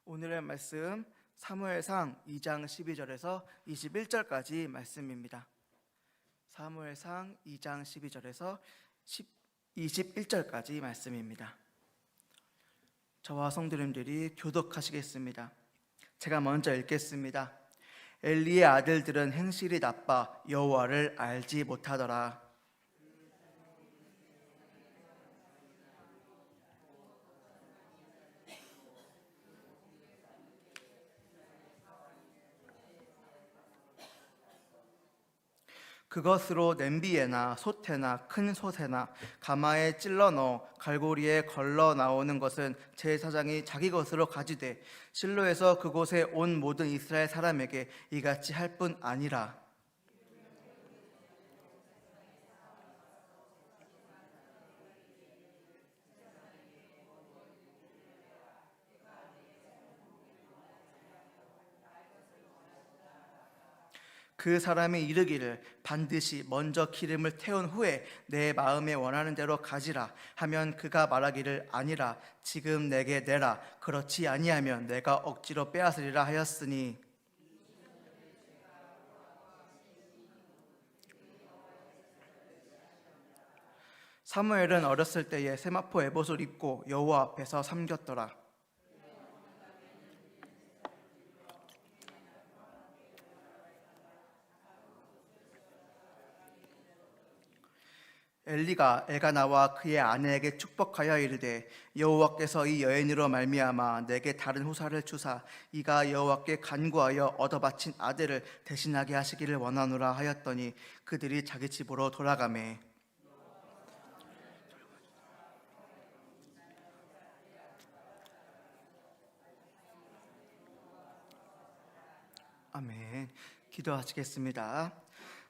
오늘의 말씀 사무엘상 2장 12절에서 21절까지 말씀입니다. 사무엘상 2장 12절에서 21절까지 말씀입니다. 저와 성도님들이 교독하시겠습니다. 제가 먼저 읽겠습니다. 엘리의 아들들은 행실이 나빠 여호와를 알지 못하더라. 그것으로 냄비에나 솥에나 큰 솥에나 가마에 찔러 넣어 갈고리에 걸러 나오는 것은 제사장이 자기 것으로 가지되 실로에서 그곳에 온 모든 이스라엘 사람에게 이같이 할 뿐 아니라. 그 사람이 이르기를 반드시 먼저 기름을 태운 후에 내 마음에 원하는 대로 가지라 하면 그가 말하기를 아니라 지금 내게 내라 그렇지 아니하면 내가 억지로 빼앗으리라 하였으니. 사무엘은 어렸을 때에 세마포 에봇을 입고 여호와 앞에서 섬겼더라. 엘리가 엘가나와 그의 아내에게 축복하여 이르되 여호와께서 이 여인으로 말미암아 내게 다른 후사를 주사 이가 여호와께 간구하여 얻어 바친 아들을 대신하게 하시기를 원하노라 하였더니 그들이 자기 집으로 돌아가매. 아멘. 기도하시겠습니다.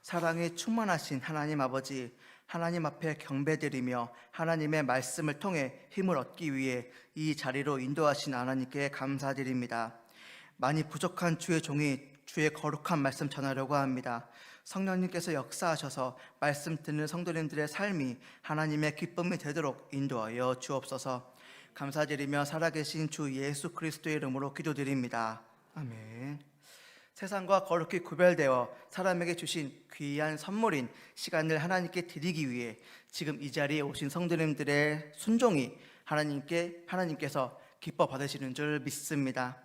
사랑이 충만하신 하나님 아버지, 하나님 앞에 경배드리며 하나님의 말씀을 통해 힘을 얻기 위해 이 자리로 인도하신 하나님께 감사드립니다. 많이 부족한 주의 종이 주의 거룩한 말씀 전하려고 합니다. 성령님께서 역사하셔서 말씀 듣는 성도님들의 삶이 하나님의 기쁨이 되도록 인도하여 주옵소서. 감사드리며 살아계신 주 예수 그리스도의 이름으로 기도드립니다. 아멘. 세상과 거룩히 구별되어 사람에게 주신 귀한 선물인 시간을 하나님께 드리기 위해 지금 이 자리에 오신 성도님들의 순종이 하나님께서 기뻐 받으시는 줄 믿습니다.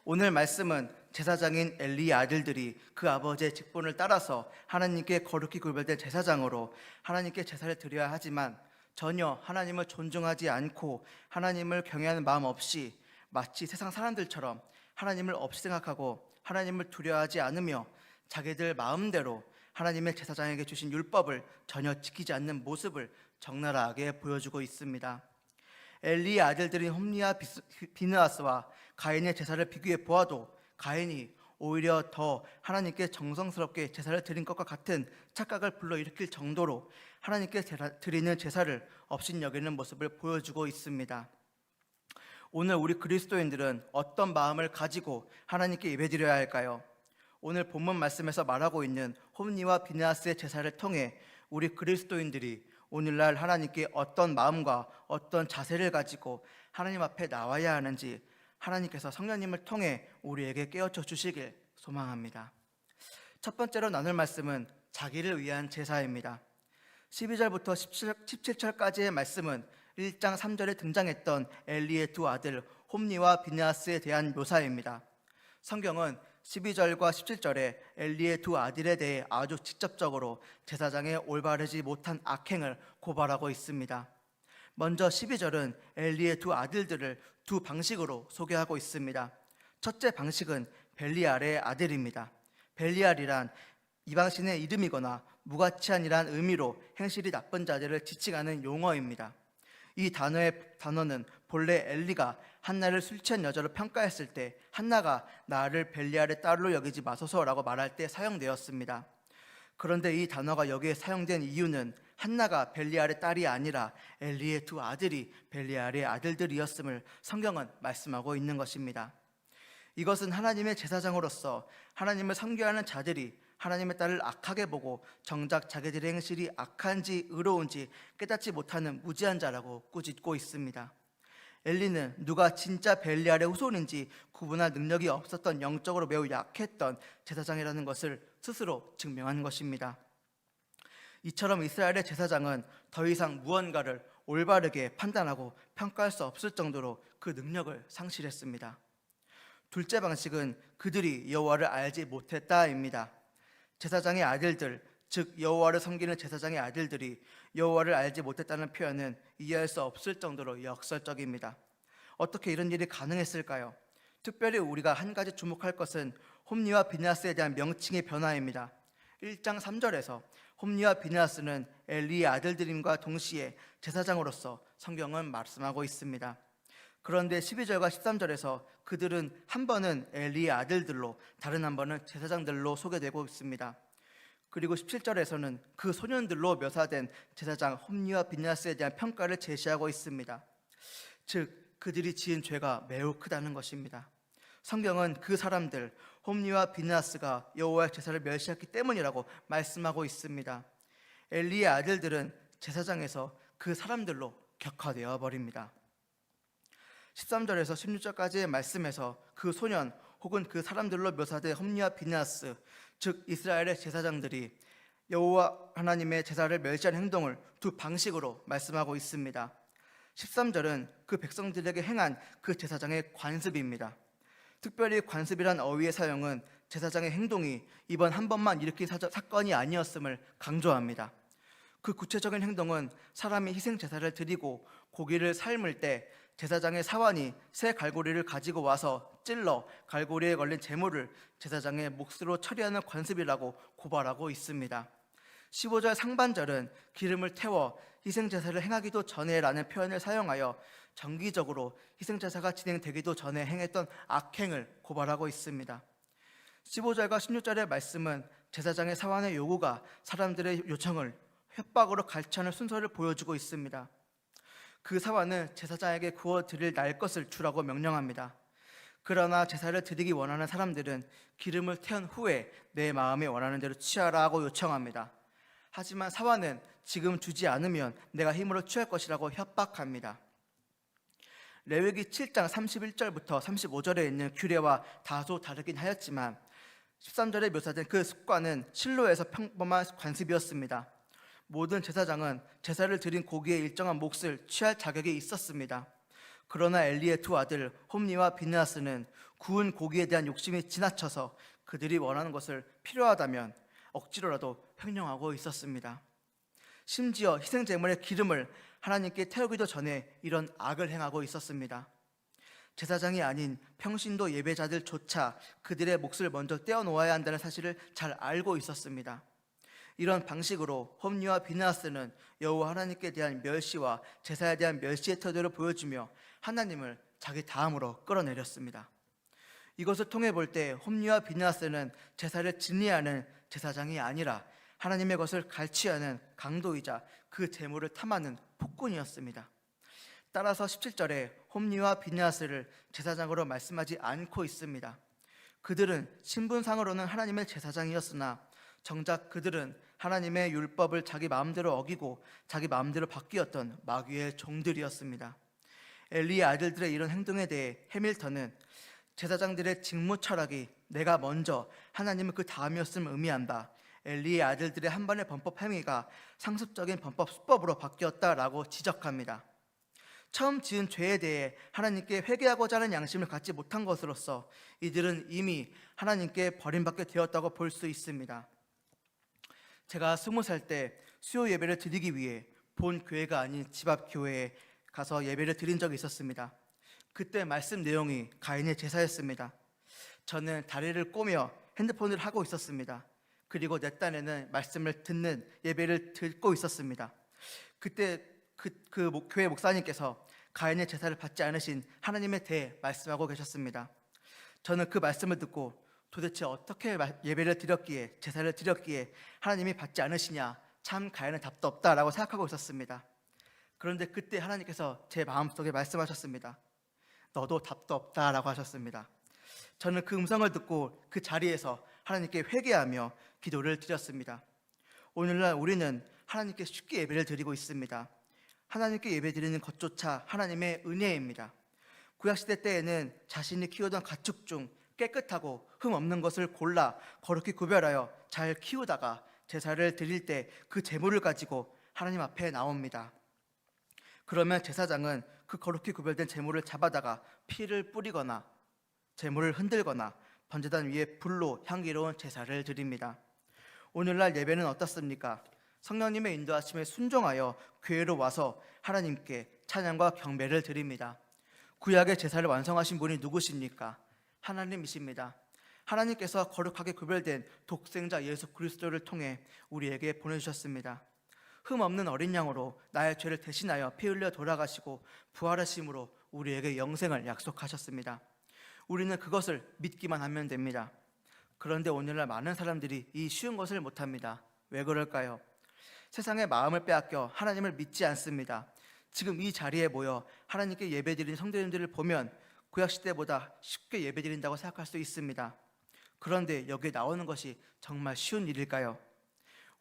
오늘 말씀은 제사장인 엘리의 아들들이 그 아버지의 직분을 따라서 하나님께 거룩히 구별된 제사장으로 하나님께 제사를 드려야 하지만 전혀 하나님을 존중하지 않고 하나님을 경외하는 마음 없이 마치 세상 사람들처럼 하나님을 없이 생각하고 하나님을 두려워하지 않으며 자기들 마음대로 하나님의 제사장에게 주신 율법을 전혀 지키지 않는 모습을 적나라하게 보여주고 있습니다. 엘리의 아들들인 홈리와 비느하스와 가인의 제사를 비교해 보아도 가인이 오히려 더 하나님께 정성스럽게 제사를 드린 것과 같은 착각을 불러일으킬 정도로 하나님께 드리는 제사를 업신여기는 모습을 보여주고 있습니다. 오늘 우리 그리스도인들은 어떤 마음을 가지고 하나님께 예배드려야 할까요? 오늘 본문 말씀에서 말하고 있는 홈리와 비느하스의 제사를 통해 우리 그리스도인들이 오늘날 하나님께 어떤 마음과 어떤 자세를 가지고 하나님 앞에 나와야 하는지 하나님께서 성령님을 통해 우리에게 깨우쳐 주시길 소망합니다. 첫 번째로 나눌 말씀은 자기를 위한 제사입니다. 12절부터 17절까지의 말씀은 1장 3절에 등장했던 엘리의 두 아들 홈리와 비느하스에 대한 묘사입니다. 성경은 12절과 17절에 엘리의 두 아들에 대해 아주 직접적으로 제사장의 올바르지 못한 악행을 고발하고 있습니다. 먼저 12절은 엘리의 두 아들들을 두 방식으로 소개하고 있습니다. 첫째 방식은 벨리알의 아들입니다. 벨리알이란 이방신의 이름이거나 무가치한이란 의미로 행실이 나쁜 자들을 지칭하는 용어입니다. 이 단어는 본래 엘리가 한나를 술 취한 여자로 평가했을 때 한나가 나를 벨리알의 딸로 여기지 마소서라고 말할 때 사용되었습니다. 그런데 이 단어가 여기에 사용된 이유는 한나가 벨리알의 딸이 아니라 엘리의 두 아들이 벨리알의 아들들이었음을 성경은 말씀하고 있는 것입니다. 이것은 하나님의 제사장으로서 하나님을 섬겨하는 자들이 하나님의 딸을 악하게 보고 정작 자기들의 행실이 악한지 의로운지 깨닫지 못하는 무지한 자라고 꾸짖고 있습니다. 엘리는 누가 진짜 벨리알의 후손인지 구분할 능력이 없었던, 영적으로 매우 약했던 제사장이라는 것을 스스로 증명한 것입니다. 이처럼 이스라엘의 제사장은 더 이상 무언가를 올바르게 판단하고 평가할 수 없을 정도로 그 능력을 상실했습니다. 둘째 방식은 그들이 여호와를 알지 못했다입니다. 제사장의 아들들, 즉 여호와를 섬기는 제사장의 아들들이 여호와를 알지 못했다는 표현은 이해할 수 없을 정도로 역설적입니다. 어떻게 이런 일이 가능했을까요? 특별히 우리가 한 가지 주목할 것은 홈리와 비느하스에 대한 명칭의 변화입니다. 1장 3절에서 홈리와 비느하스는 엘리의 아들들임과 동시에 제사장으로서 성경은 말씀하고 있습니다. 그런데 12절과 13절에서 그들은 한 번은 엘리의 아들들로, 다른 한 번은 제사장들로 소개되고 있습니다. 그리고 17절에서는 그 소년들로 묘사된 제사장 홈리와 비느하스에 대한 평가를 제시하고 있습니다. 즉 그들이 지은 죄가 매우 크다는 것입니다. 성경은 그 사람들 홈리와 비느하스가 여호와의 제사를 멸시했기 때문이라고 말씀하고 있습니다. 엘리의 아들들은 제사장에서 그 사람들로 격화되어 버립니다. 13절에서 16절까지의 말씀에서 그 소년 혹은 그 사람들로 묘사된 홈리와 비느하스, 즉 이스라엘의 제사장들이 여호와 하나님의 제사를 멸시하는 행동을 두 방식으로 말씀하고 있습니다. 13절은 그 백성들에게 행한 그 제사장의 관습입니다. 특별히 관습이란 어휘의 사용은 제사장의 행동이 이번 한 번만 일으킨 사건이 아니었음을 강조합니다. 그 구체적인 행동은 사람이 희생 제사를 드리고 고기를 삶을 때 제사장의 사환이 새 갈고리를 가지고 와서 찔러 갈고리에 걸린 제물을 제사장의 몫으로 처리하는 관습이라고 고발하고 있습니다. 15절 상반절은 기름을 태워 희생제사를 행하기도 전에라는 표현을 사용하여 정기적으로 희생제사가 진행되기도 전에 행했던 악행을 고발하고 있습니다. 15절과 16절의 말씀은 제사장의 사환의 요구가 사람들의 요청을 협박으로 갈취하는 순서를 보여주고 있습니다. 그 사환은 제사장에게 구워 드릴 날 것을 주라고 명령합니다. 그러나 제사를 드리기 원하는 사람들은 기름을 태운 후에 내 마음에 원하는 대로 취하라고 요청합니다. 하지만 사환은 지금 주지 않으면 내가 힘으로 취할 것이라고 협박합니다. 레위기 7장 31절부터 35절에 있는 규례와 다소 다르긴 하였지만 13절에 묘사된 그 습관은 실로에서 평범한 관습이었습니다. 모든 제사장은 제사를 드린 고기의 일정한 몫을 취할 자격이 있었습니다. 그러나 엘리의 두 아들 홈리와 비느하스는 구운 고기에 대한 욕심이 지나쳐서 그들이 원하는 것을 필요하다면 억지로라도 횡령하고 있었습니다. 심지어 희생제물의 기름을 하나님께 태우기도 전에 이런 악을 행하고 있었습니다. 제사장이 아닌 평신도 예배자들조차 그들의 몫을 먼저 떼어놓아야 한다는 사실을 잘 알고 있었습니다. 이런 방식으로 홈리와 비느하스는 여호와 하나님께 대한 멸시와 제사에 대한 멸시의 태도를 보여주며 하나님을 자기 다음으로 끌어내렸습니다. 이것을 통해 볼 때 홈리와 비느하스는 제사를 진리하는 제사장이 아니라 하나님의 것을 갈취하는 강도이자 그 재물을 탐하는 폭군이었습니다. 따라서 17절에 홈리와 비느하스를 제사장으로 말씀하지 않고 있습니다. 그들은 신분상으로는 하나님의 제사장이었으나 정작 그들은 하나님의 율법을 자기 마음대로 어기고 자기 마음대로 바뀌었던 마귀의 종들이었습니다. 엘리의 아들들의 이런 행동에 대해 해밀턴은 제사장들의 직무 철학이 내가 먼저 하나님은 그 다음이었음을 의미한다. 엘리의 아들들의 한 번의 범법 행위가 상습적인 범법 수법으로 바뀌었다라고 지적합니다. 처음 지은 죄에 대해 하나님께 회개하고자 하는 양심을 갖지 못한 것으로서 이들은 이미 하나님께 버림받게 되었다고 볼 수 있습니다. 제가 20살 때 수요 예배를 드리기 위해 본 교회가 아닌 집 앞 교회에 가서 예배를 드린 적이 있었습니다. 그때 말씀 내용이 가인의 제사였습니다. 저는 다리를 꼬며 핸드폰을 하고 있었습니다. 그리고 내 딴에는 말씀을 듣는 예배를 듣고 있었습니다. 그때 그 교회 목사님께서 가인의 제사를 받지 않으신 하나님에 대해 말씀하고 계셨습니다. 저는 그 말씀을 듣고 도대체 어떻게 예배를 드렸기에, 제사를 드렸기에 하나님이 받지 않으시냐, 참 가인은 답도 없다라고 생각하고 있었습니다. 그런데 그때 하나님께서 제 마음속에 말씀하셨습니다. 너도 답도 없다라고 하셨습니다. 저는 그 음성을 듣고 그 자리에서 하나님께 회개하며 기도를 드렸습니다. 오늘날 우리는 하나님께 쉽게 예배를 드리고 있습니다. 하나님께 예배 드리는 것조차 하나님의 은혜입니다. 구약시대 때에는 자신이 키우던 가축 중 깨끗하고 흠 없는 것을 골라 거룩히 구별하여 잘 키우다가 제사를 드릴 때 그 제물을 가지고 하나님 앞에 나옵니다. 그러면 제사장은 그 거룩히 구별된 제물을 잡아다가 피를 뿌리거나 제물을 흔들거나 번제단 위에 불로 향기로운 제사를 드립니다. 오늘날 예배는 어떻습니까? 성령님의 인도하심에 순종하여 교회로 와서 하나님께 찬양과 경배를 드립니다. 구약의 제사를 완성하신 분이 누구십니까? 하나님이십니다. 하나님께서 거룩하게 구별된 독생자 예수 그리스도를 통해 우리에게 보내주셨습니다. 흠 없는 어린 양으로 나의 죄를 대신하여 피 흘려 돌아가시고 부활하심으로 우리에게 영생을 약속하셨습니다. 우리는 그것을 믿기만 하면 됩니다. 그런데 오늘날 많은 사람들이 이 쉬운 것을 못합니다. 왜 그럴까요? 세상의 마음을 빼앗겨 하나님을 믿지 않습니다. 지금 이 자리에 모여 하나님께 예배드리는 성도님들을 보면 구약시대보다 쉽게 예배드린다고 생각할 수 있습니다. 그런데 여기에 나오는 것이 정말 쉬운 일일까요?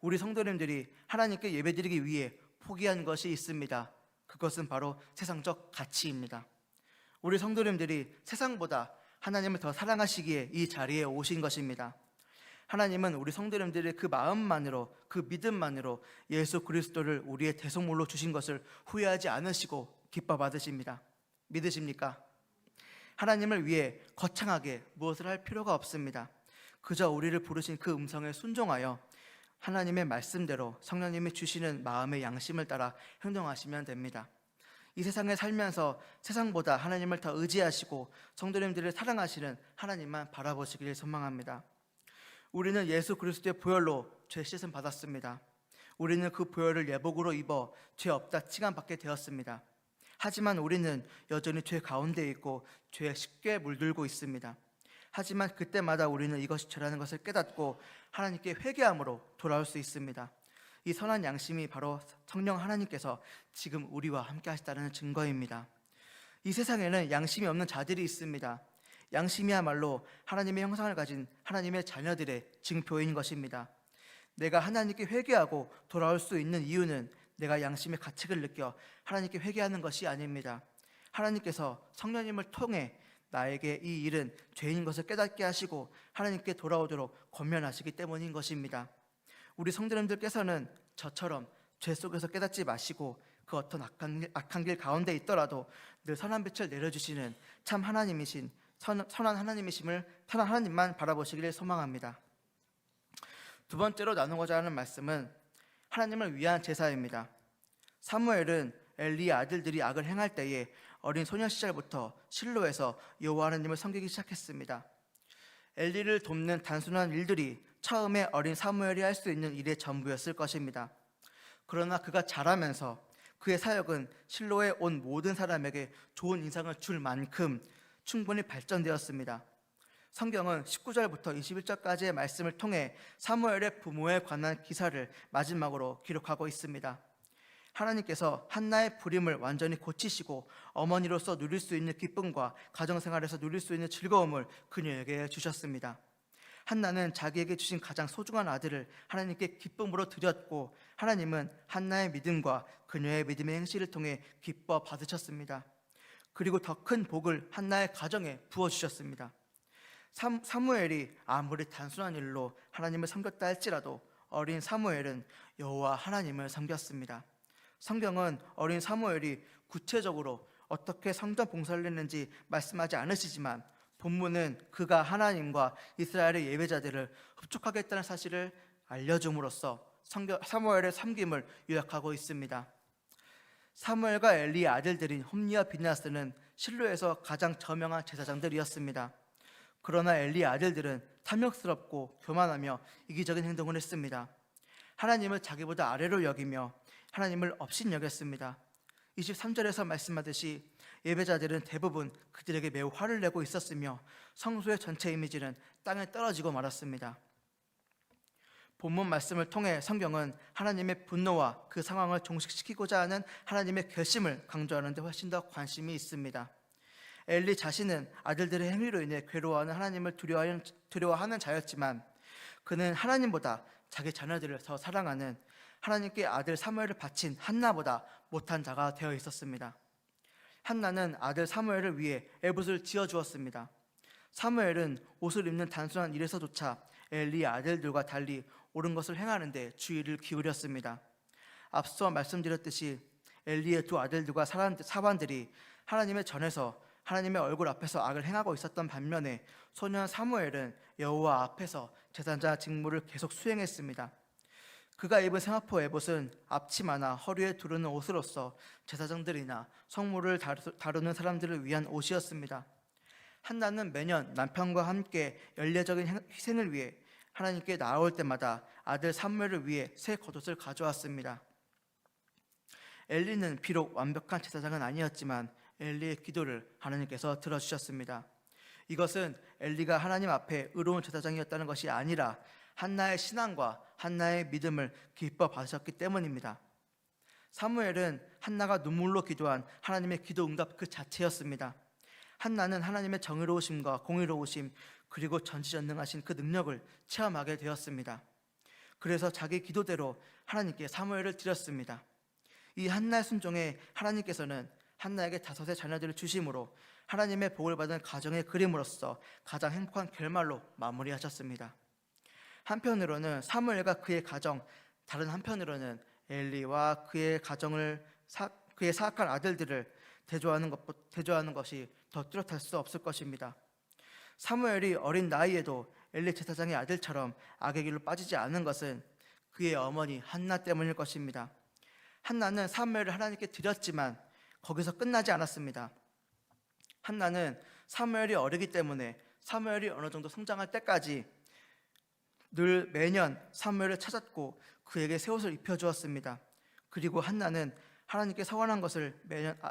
우리 성도님들이 하나님께 예배드리기 위해 포기한 것이 있습니다. 그것은 바로 세상적 가치입니다. 우리 성도님들이 세상보다 하나님을 더 사랑하시기에 이 자리에 오신 것입니다. 하나님은 우리 성도님들의 그 마음만으로, 그 믿음만으로 예수 그리스도를 우리의 대속물로 주신 것을 후회하지 않으시고 기뻐 받으십니다. 믿으십니까? 하나님을 위해 거창하게 무엇을 할 필요가 없습니다. 그저 우리를 부르신 그 음성에 순종하여 하나님의 말씀대로 성령님이 주시는 마음의 양심을 따라 행동하시면 됩니다. 이 세상에 살면서 세상보다 하나님을 더 의지하시고 성도님들을 사랑하시는 하나님만 바라보시길 소망합니다. 우리는 예수 그리스도의 보혈로 죄 씻음 받았습니다. 우리는 그 보혈을 예복으로 입어 죄 없다 칭함받게 되었습니다. 하지만 우리는 여전히 죄 가운데 있고 죄에 쉽게 물들고 있습니다. 하지만 그때마다 우리는 이것이 죄라는 것을 깨닫고 하나님께 회개함으로 돌아올 수 있습니다. 이 선한 양심이 바로 성령 하나님께서 지금 우리와 함께 하시다는 증거입니다. 이 세상에는 양심이 없는 자들이 있습니다. 양심이야말로 하나님의 형상을 가진 하나님의 자녀들의 징표인 것입니다. 내가 하나님께 회개하고 돌아올 수 있는 이유는 내가 양심의 가책을 느껴 하나님께 회개하는 것이 아닙니다. 하나님께서 성령님을 통해 나에게 이 일은 죄인 것을 깨닫게 하시고 하나님께 돌아오도록 권면하시기 때문인 것입니다. 우리 성도님들께서는 저처럼 죄 속에서 깨닫지 마시고 그 어떤 악한 길 가운데 있더라도 늘 선한 빛을 내려주시는 참 하나님이신 선한 하나님만 바라보시기를 소망합니다. 두 번째로 나누고자 하는 말씀은 하나님을 위한 제사입니다. 사무엘은 엘리의 아들들이 악을 행할 때에 어린 소년 시절부터 실로에서 여호와 하나님을 섬기기 시작했습니다. 엘리를 돕는 단순한 일들이 처음에 어린 사무엘이 할 수 있는 일의 전부였을 것입니다. 그러나 그가 자라면서 그의 사역은 실로에 온 모든 사람에게 좋은 인상을 줄 만큼 충분히 발전되었습니다. 성경은 19절부터 21절까지의 말씀을 통해 사무엘의 부모에 관한 기사를 마지막으로 기록하고 있습니다. 하나님께서 한나의 불임을 완전히 고치시고 어머니로서 누릴 수 있는 기쁨과 가정생활에서 누릴 수 있는 즐거움을 그녀에게 주셨습니다. 한나는 자기에게 주신 가장 소중한 아들을 하나님께 기쁨으로 드렸고 하나님은 한나의 믿음과 그녀의 믿음의 행실을 통해 기뻐 받으셨습니다. 그리고 더 큰 복을 한나의 가정에 부어주셨습니다. 사무엘이 아무리 단순한 일로 하나님을 섬겼다 할지라도 어린 사무엘은 여호와 하나님을 섬겼습니다. 성경은 어린 사무엘이 구체적으로 어떻게 성전 봉사를 했는지 말씀하지 않으시지만 본문은 그가 하나님과 이스라엘의 예배자들을 흡족하게 했다는 사실을 알려줌으로써 사무엘의 섬김을 요약하고 있습니다. 사무엘과 엘리의 아들들인 홈니와 비나스는 실로에서 가장 저명한 제사장들이었습니다. 그러나 엘리의 아들들은 탐욕스럽고 교만하며 이기적인 행동을 했습니다. 하나님을 자기보다 아래로 여기며 하나님을 업신여겼습니다. 23절에서 말씀하듯이 예배자들은 대부분 그들에게 매우 화를 내고 있었으며 성소의 전체 이미지는 땅에 떨어지고 말았습니다. 본문 말씀을 통해 성경은 하나님의 분노와 그 상황을 종식시키고자 하는 하나님의 결심을 강조하는 데 훨씬 더 관심이 있습니다. 엘리 자신은 아들들의 행위로 인해 괴로워하는 하나님을 두려워하는 자였지만 그는 하나님보다 자기 자녀들을 더 사랑하는 하나님께 아들 사무엘을 바친 한나보다 못한 자가 되어 있었습니다. 한나는 아들 사무엘을 위해 에봇을 지어주었습니다. 사무엘은 옷을 입는 단순한 일에서조차 엘리의 아들들과 달리 옳은 것을 행하는 데 주의를 기울였습니다. 앞서 말씀드렸듯이 엘리의 두 아들들과 사관들이 하나님의 전에서 하나님의 얼굴 앞에서 악을 행하고 있었던 반면에 소년 사무엘은 여호와 앞에서 제사장 직무를 계속 수행했습니다. 그가 입은 세마포 에봇은 앞치마나 허리에 두르는 옷으로서 제사장들이나 성물을 다루는 사람들을 위한 옷이었습니다. 한나는 매년 남편과 함께 연례적인 희생을 위해 하나님께 나아올 때마다 아들 사무엘을 위해 새 겉옷을 가져왔습니다. 엘리는 비록 완벽한 제사장은 아니었지만 엘리의 기도를 하나님께서 들어주셨습니다. 이것은 엘리가 하나님 앞에 의로운 제사장이었다는 것이 아니라 한나의 신앙과 한나의 믿음을 기뻐 받으셨기 때문입니다. 사무엘은 한나가 눈물로 기도한 하나님의 기도 응답 그 자체였습니다. 한나는 하나님의 정의로우심과 공의로우심 그리고 전지전능하신 그 능력을 체험하게 되었습니다. 그래서 자기 기도대로 하나님께 사무엘을 드렸습니다. 이 한나의 순종에 하나님께서는 한나에게 5의 자녀들을 주심으로 하나님의 복을 받은 가정의 그림으로서 가장 행복한 결말로 마무리하셨습니다. 한편으로는 사무엘과 그의 가정, 다른 한편으로는 엘리와 그의 그의 사악한 아들들을 대조하는 것이 더 뚜렷할 수 없을 것입니다. 사무엘이 어린 나이에도 엘리 제사장의 아들처럼 악의 길로 빠지지 않은 것은 그의 어머니 한나 때문일 것입니다. 한나는 사무엘을 하나님께 드렸지만 거기서 끝나지 않았습니다. 한나는 사무엘이 어리기 때문에 사무엘이 어느 정도 성장할 때까지 늘 매년 사무엘을 찾았고 그에게 새 옷을 입혀주었습니다. 그리고 한나는 하나님께 서원한 것을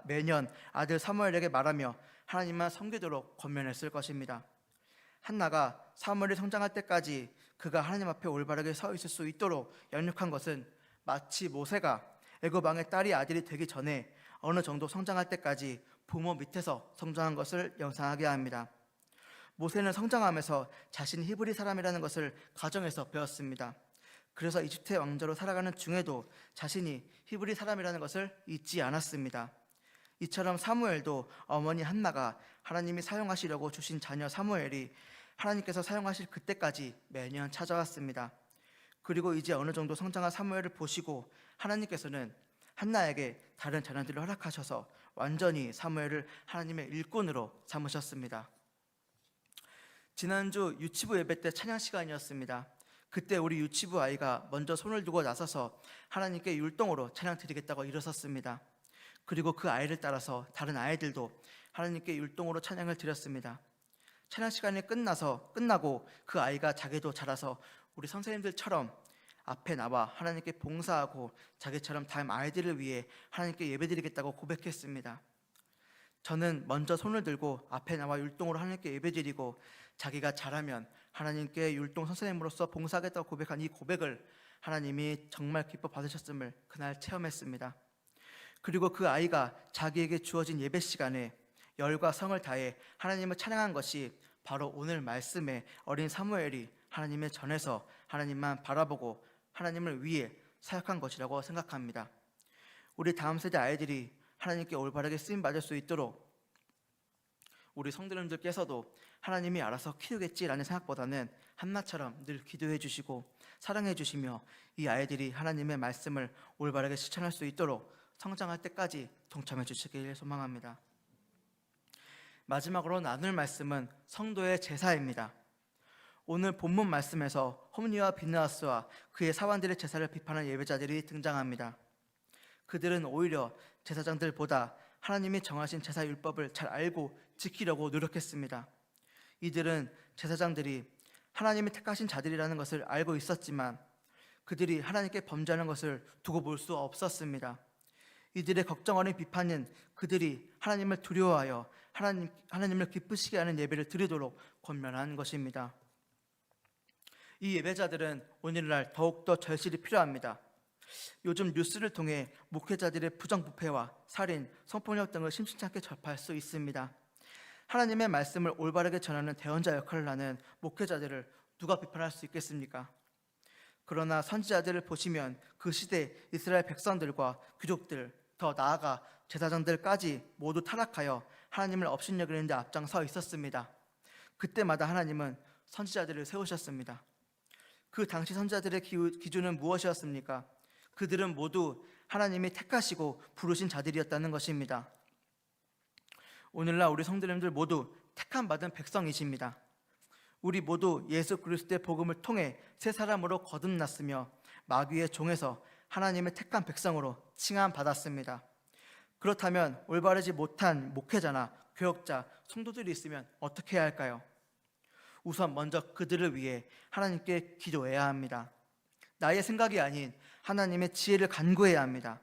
매년 아들 사무엘에게 말하며 하나님만 섬기도록 권면했을 것입니다. 한나가 사무엘이 성장할 때까지 그가 하나님 앞에 올바르게 서 있을 수 있도록 연육한 것은 마치 모세가 애굽 왕의 딸이 아들이 되기 전에 어느 정도 성장할 때까지 부모 밑에서 성장한 것을 연상하게 합니다. 모세는 성장하면서 자신이 히브리 사람이라는 것을 가정에서 배웠습니다. 그래서 이집트의 왕자로 살아가는 중에도 자신이 히브리 사람이라는 것을 잊지 않았습니다. 이처럼 사무엘도 어머니 한나가 하나님이 사용하시려고 주신 자녀 사무엘이 하나님께서 사용하실 그때까지 매년 찾아왔습니다. 그리고 이제 어느 정도 성장한 사무엘을 보시고 하나님께서는 한나에게 다른 자녀들을 허락하셔서 완전히 사무엘을 하나님의 일꾼으로 삼으셨습니다. 지난주 유치부 예배 때 찬양 시간이었습니다. 그때 우리 유치부 아이가 먼저 손을 두고 나서서 하나님께 율동으로 찬양 드리겠다고 일어섰습니다. 그리고 그 아이를 따라서 다른 아이들도 하나님께 율동으로 찬양을 드렸습니다. 찬양 시간이 끝나고 그 아이가 자기도 자라서 우리 선생님들처럼 앞에 나와 하나님께 봉사하고 자기처럼 다른 아이들을 위해 하나님께 예배드리겠다고 고백했습니다. 저는 먼저 손을 들고 앞에 나와 율동으로 하나님께 예배드리고 자기가 자라면 하나님께 율동 선생님으로서 봉사하겠다고 고백한 이 고백을 하나님이 정말 기뻐 받으셨음을 그날 체험했습니다. 그리고 그 아이가 자기에게 주어진 예배 시간에 열과 성을 다해 하나님을 찬양한 것이 바로 오늘 말씀에 어린 사무엘이 하나님의 전에서 하나님만 바라보고 하나님을 위해 사역한 것이라고 생각합니다. 우리 다음 세대 아이들이 하나님께 올바르게 쓰임받을 수 있도록 우리 성도님들께서도 하나님이 알아서 키우겠지라는 생각보다는 한나처럼 늘 기도해 주시고 사랑해 주시며 이 아이들이 하나님의 말씀을 올바르게 실천할 수 있도록 성장할 때까지 동참해 주시길 소망합니다. 마지막으로 나눌 말씀은 성도의 제사입니다. 오늘 본문 말씀에서 홈리와 비느하스와 그의 사환들의 제사를 비판한 예배자들이 등장합니다. 그들은 오히려 제사장들보다 하나님이 정하신 제사 율법을 잘 알고 지키려고 노력했습니다. 이들은 제사장들이 하나님이 택하신 자들이라는 것을 알고 있었지만 그들이 하나님께 범죄하는 것을 두고 볼 수 없었습니다. 이들의 걱정 어린 비판은 그들이 하나님을 두려워하여 하나님을 기쁘시게 하는 예배를 드리도록 권면한 것입니다. 이 예배자들은 오늘날 더욱더 절실히 필요합니다. 요즘 뉴스를 통해 목회자들의 부정부패와 살인, 성폭력 등을 심심치 않게 접할 수 있습니다. 하나님의 말씀을 올바르게 전하는 대언자 역할을 하는 목회자들을 누가 비판할 수 있겠습니까? 그러나 선지자들을 보시면 그 시대 이스라엘 백성들과 귀족들, 더 나아가 제사장들까지 모두 타락하여 하나님을 업신여기는 데 앞장서 있었습니다. 그때마다 하나님은 선지자들을 세우셨습니다. 그 당시 선지자들의 기준은 무엇이었습니까? 그들은 모두 하나님이 택하시고 부르신 자들이었다는 것입니다. 오늘날 우리 성도님들 모두 택함 받은 백성이십니다. 우리 모두 예수 그리스도의 복음을 통해 새 사람으로 거듭났으며 마귀의 종에서 하나님의 택한 백성으로 칭함받았습니다. 그렇다면 올바르지 못한 목회자나 교역자, 성도들이 있으면 어떻게 해야 할까요? 우선 먼저 그들을 위해 하나님께 기도해야 합니다. 나의 생각이 아닌 하나님의 지혜를 간구해야 합니다.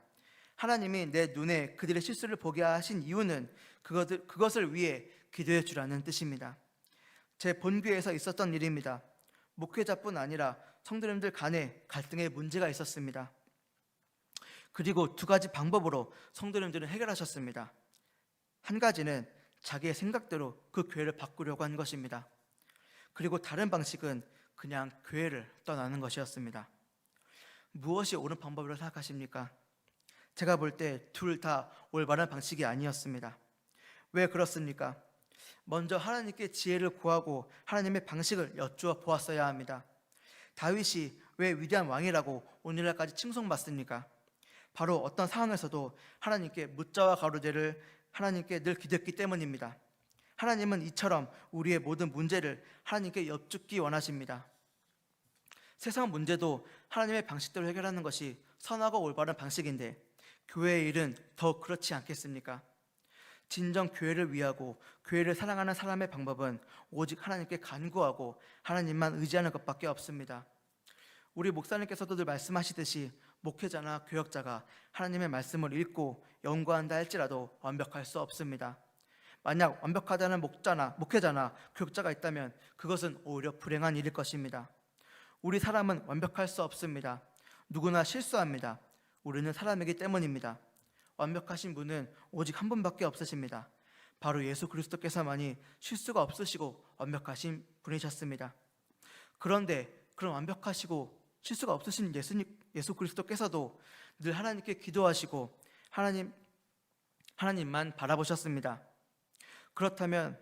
하나님이 내 눈에 그들의 실수를 보게 하신 이유는 그것을 위해 기도해 주라는 뜻입니다. 제 본교회에서 있었던 일입니다. 목회자뿐 아니라 성도님들 간에 갈등의 문제가 있었습니다. 그리고 두 가지 방법으로 성도님들은 해결하셨습니다. 한 가지는 자기의 생각대로 그 교회를 바꾸려고 한 것입니다. 그리고 다른 방식은 그냥 교회를 떠나는 것이었습니다. 무엇이 옳은 방법이라고 생각하십니까? 제가 볼 때 둘 다 올바른 방식이 아니었습니다. 왜 그렇습니까? 먼저 하나님께 지혜를 구하고 하나님의 방식을 여쭈어 보았어야 합니다. 다윗이 왜 위대한 왕이라고 오늘날까지 칭송받습니까? 바로 어떤 상황에서도 하나님께 묻자와 가로제를 하나님께 늘 기도했기 때문입니다. 하나님은 이처럼 우리의 모든 문제를 하나님께 여쭙기 원하십니다. 세상 문제도 하나님의 방식대로 해결하는 것이 선하고 올바른 방식인데 교회의 일은 더욱 그렇지 않겠습니까? 진정 교회를 위하고 교회를 사랑하는 사람의 방법은 오직 하나님께 간구하고 하나님만 의지하는 것밖에 없습니다. 우리 목사님께서도 늘 말씀하시듯이 목회자나 교역자가 하나님의 말씀을 읽고 연구한다 할지라도 완벽할 수 없습니다. 만약 완벽하다는 목회자나 교역자가 있다면 그것은 오히려 불행한 일일 것입니다. 우리 사람은 완벽할 수 없습니다. 누구나 실수합니다. 우리는 사람이기 때문입니다. 완벽하신 분은 오직 한 분밖에 없으십니다. 바로 예수 그리스도께서만이 실수가 없으시고 완벽하신 분이셨습니다. 그런데 그런 완벽하시고 실수가 없으신 예수 그리스도께서도 늘 하나님께 기도하시고 하나님만 바라보셨습니다. 그렇다면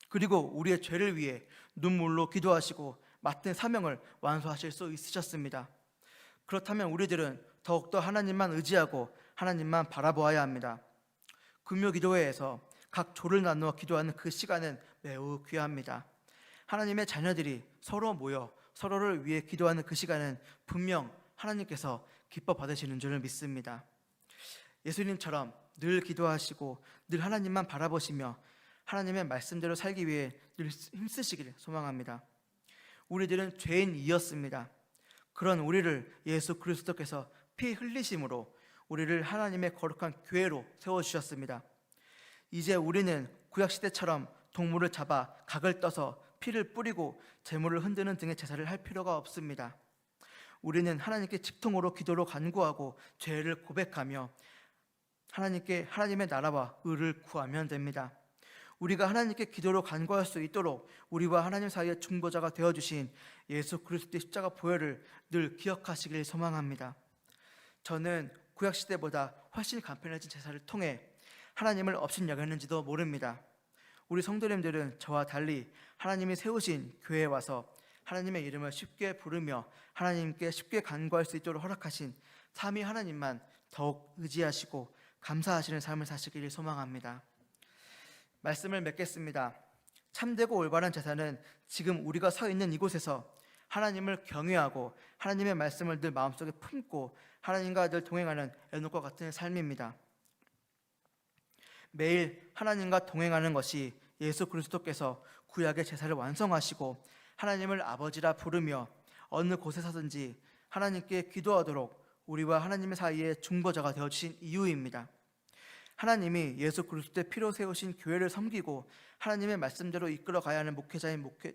그리고 우리의 죄를 위해 눈물로 기도하시고 맡은 사명을 완수하실 수 있으셨습니다. 그렇다면 우리들은 더욱더 하나님만 의지하고 하나님만 바라보아야 합니다. 금요기도회에서 각 조를 나누어 기도하는 그 시간은 매우 귀합니다. 하나님의 자녀들이 서로 모여 서로를 위해 기도하는 그 시간은 분명 하나님께서 기뻐 받으시는 줄을 믿습니다. 예수님처럼 늘 기도하시고 늘 하나님만 바라보시며 하나님의 말씀대로 살기 위해 늘 힘쓰시길 소망합니다. 우리들은 죄인이었습니다. 그런 우리를 예수 그리스도께서 피 흘리심으로 우리를 하나님의 거룩한 교회로 세워주셨습니다. 이제 우리는 구약시대처럼 동물을 잡아 각을 떠서 피를 뿌리고 재물을 흔드는 등의 제사를 할 필요가 없습니다. 우리는 하나님께 직통으로 기도로 간구하고 죄를 고백하며 하나님의 나라와 의를 구하면 됩니다. 우리가 하나님께 기도로 간구할 수 있도록 우리와 하나님 사이의 중보자가 되어주신 예수 그리스도의 십자가 보혈을 늘 기억하시길 소망합니다. 저는 구약시대보다 훨씬 간편해진 제사를 통해 하나님을 업신여겼는지도 모릅니다. 우리 성도님들은 저와 달리 하나님이 세우신 교회에 와서 하나님의 이름을 쉽게 부르며 하나님께 쉽게 간구할 수 있도록 허락하신 삼위 하나님만 더욱 의지하시고 감사하시는 삶을 사시기를 소망합니다. 말씀을 맺겠습니다. 참되고 올바른 제사는 지금 우리가 서 있는 이곳에서 하나님을 경외하고 하나님의 말씀을 늘 마음속에 품고 하나님과 늘 동행하는 에녹과 같은 삶입니다. 매일 하나님과 동행하는 것이 예수 그리스도께서 구약의 제사를 완성하시고 하나님을 아버지라 부르며 어느 곳에 서든지 하나님께 기도하도록 우리와 하나님의 사이에 중보자가 되어주신 이유입니다. 하나님이 예수 그리스도의 피로 세우신 교회를 섬기고 하나님의 말씀대로 이끌어가야 하는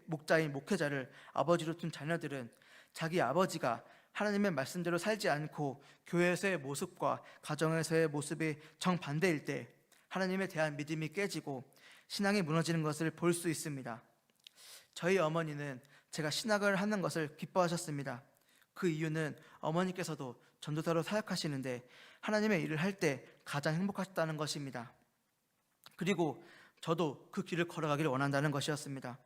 목자인 목회자를 아버지로 둔 자녀들은 자기 아버지가 하나님의 말씀대로 살지 않고 교회에서의 모습과 가정에서의 모습이 정반대일 때 하나님에 대한 믿음이 깨지고 신앙이 무너지는 것을 볼 수 있습니다. 저희 어머니는 제가 신학을 하는 것을 기뻐하셨습니다. 그 이유는 어머니께서도 전도사로 사역하시는데 하나님의 일을 할 때 가장 행복하셨다는 것입니다. 그리고 저도 그 길을 걸어가기를 원한다는 것이었습니다.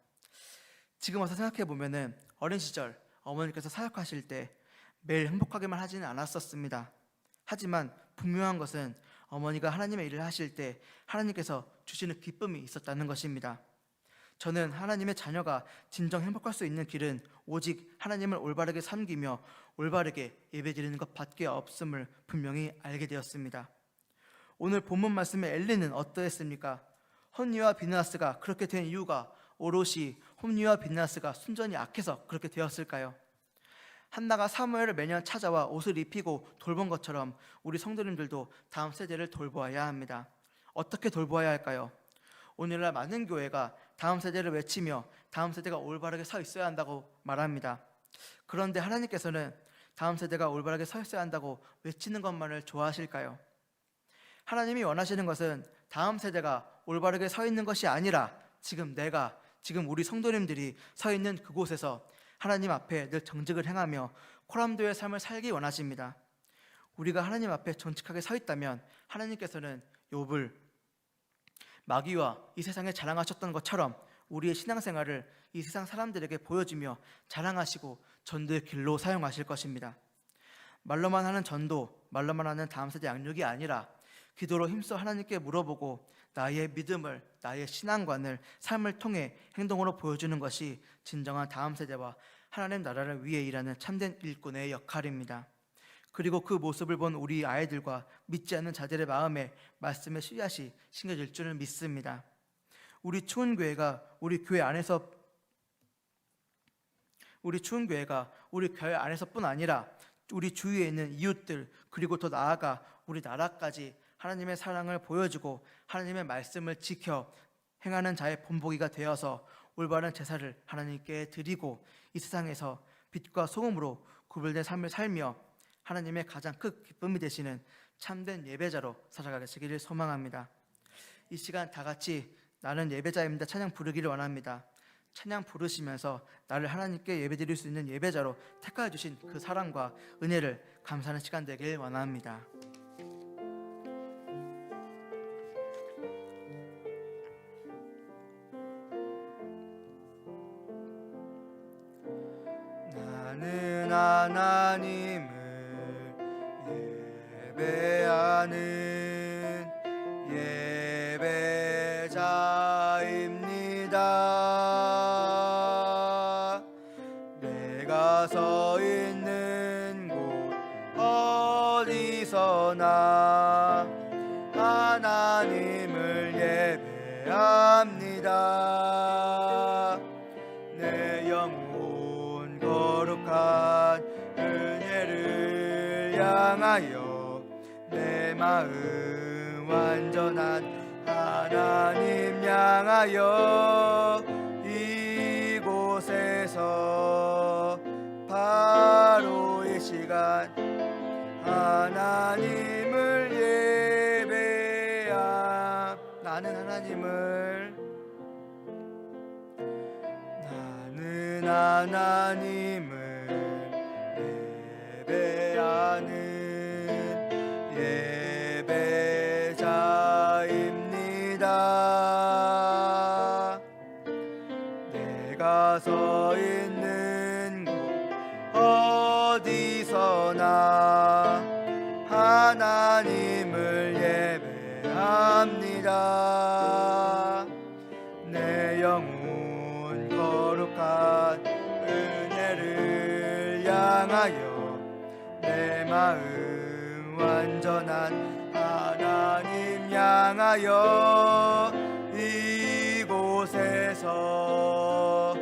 지금 와서 생각해 보면은 어린 시절 어머니께서 사역하실 때 매일 행복하게만 하지는 않았었습니다. 하지만 분명한 것은 어머니가 하나님의 일을 하실 때 하나님께서 주시는 기쁨이 있었다는 것입니다. 저는 하나님의 자녀가 진정 행복할 수 있는 길은 오직 하나님을 올바르게 섬기며 올바르게 예배드리는 것밖에 없음을 분명히 알게 되었습니다. 오늘 본문 말씀의 엘리는 어떠했습니까? 홈리와 비느하스가 그렇게 된 이유가 오롯이 홈리와 비느하스가 순전히 악해서 그렇게 되었을까요? 한나가 사무엘을 매년 찾아와 옷을 입히고 돌본 것처럼 우리 성도님들도 다음 세대를 돌보아야 합니다. 어떻게 돌보아야 할까요? 오늘날 많은 교회가 다음 세대를 외치며 다음 세대가 올바르게 서 있어야 한다고 말합니다. 그런데 하나님께서는 다음 세대가 올바르게 서 있어야 한다고 외치는 것만을 좋아하실까요? 하나님이 원하시는 것은 다음 세대가 올바르게 서 있는 것이 아니라 지금 우리 성도님들이 서 있는 그곳에서 하나님 앞에 늘 정직을 행하며 코람도의 삶을 살기 원하십니다. 우리가 하나님 앞에 정직하게 서 있다면 하나님께서는 욥을 마귀와 이 세상에 자랑하셨던 것처럼 우리의 신앙생활을 이 세상 사람들에게 보여주며 자랑하시고 전도의 길로 사용하실 것입니다. 말로만 하는 전도, 말로만 하는 다음 세대 양육이 아니라 기도로 힘써 하나님께 물어보고 나의 믿음을, 나의 신앙관을 삶을 통해 행동으로 보여주는 것이 진정한 다음 세대와 하나님 나라를 위해 일하는 참된 일꾼의 역할입니다. 그리고 그 모습을 본 우리 아이들과 믿지 않는 자들의 마음에 말씀의 씨앗이 심겨질 줄을 믿습니다. 우리 추운 교회가 우리 교회 안에서뿐 아니라 우리 주위에 있는 이웃들, 그리고 더 나아가 우리 나라까지 하나님의 사랑을 보여주고 하나님의 말씀을 지켜 행하는 자의 본보기가 되어서 올바른 제사를 하나님께 드리고 이 세상에서 빛과 소금으로 구별된 삶을 살며 하나님의 가장 큰 기쁨이 되시는 참된 예배자로 살아가시기를 소망합니다. 이 시간 다 같이 나는 예배자입니다 찬양 부르기를 원합니다. 찬양 부르시면서 나를 하나님께 예배드릴 수 있는 예배자로 택하여 주신 그 사랑과 은혜를 감사하는 시간 되길 원합니다. 나는 하나님을 예배하는 예배자입니다. 내가 서 있는 곳 어디서나 하나님을 예배합니다. 내 영혼 거룩한 은혜를 향하여 내 마음 완전한 하나님 향하여 이곳에서 바로 이 시간 하나님을 예배함. 나는 하나님을 예배하는 예배자입니다. 내가 서 있는 곳 어디서나 하나님을 예배합니다. 내 영혼 거룩한 은혜를 향하여 내 마음 완전한 하나님 향하여 이곳에서